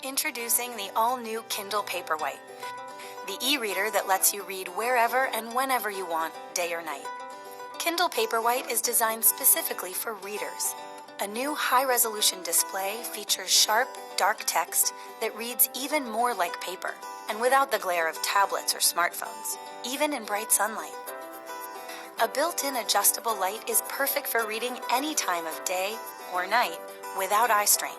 Introducing the all-new Kindle Paperwhite, the e-reader that lets you read wherever and whenever you want, day or night. Kindle Paperwhite is designed specifically for readers. A new high-resolution display features sharp, dark text that reads even more like paper, and without the glare of tablets or smartphones, even in bright sunlight. A built-in adjustable light is perfect for reading any time of day or night without eye strain.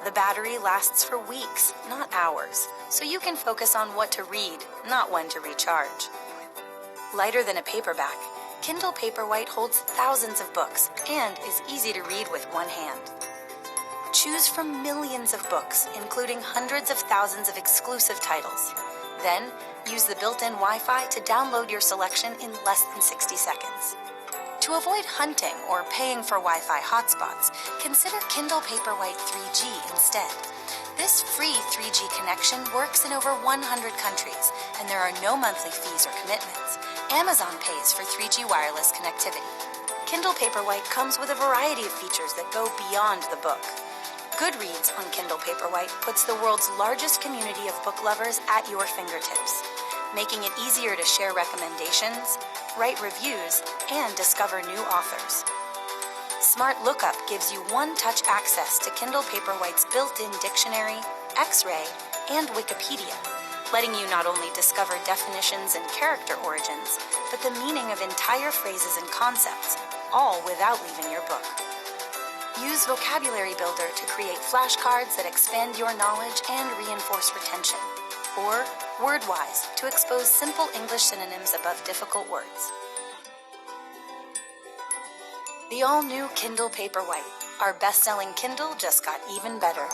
The battery lasts for weeks, not hours, so you can focus on what to read, not when to recharge. Lighter than a paperback, Kindle Paperwhite holds thousands of books and is easy to read with one hand. Choose from millions of books, including hundreds of thousands of exclusive titles. Then, use the built-in Wi-Fi to download your selection in less than 60 seconds. To avoid hunting or paying for Wi-Fi hotspots, consider Kindle Paperwhite 3G instead. This free 3G connection works in over 100 countries, and there are no monthly fees or commitments. Amazon pays for 3G wireless connectivity. Kindle Paperwhite comes with a variety of features that go beyond the book. Goodreads on Kindle Paperwhite puts the world's largest community of book lovers at your fingertips, making it easier to share recommendations, write reviews, and discover new authors. Smart Lookup gives you one-touch access to Kindle Paperwhite's built-in dictionary, X-ray, and Wikipedia, letting you not only discover definitions and character origins, but the meaning of entire phrases and concepts, all without leaving your book. Use Vocabulary Builder to create flashcards that expand your knowledge and reinforce retention, or Wordwise to expose simple English synonyms above difficult words. The all-new Kindle Paperwhite. Our best-selling Kindle just got even better.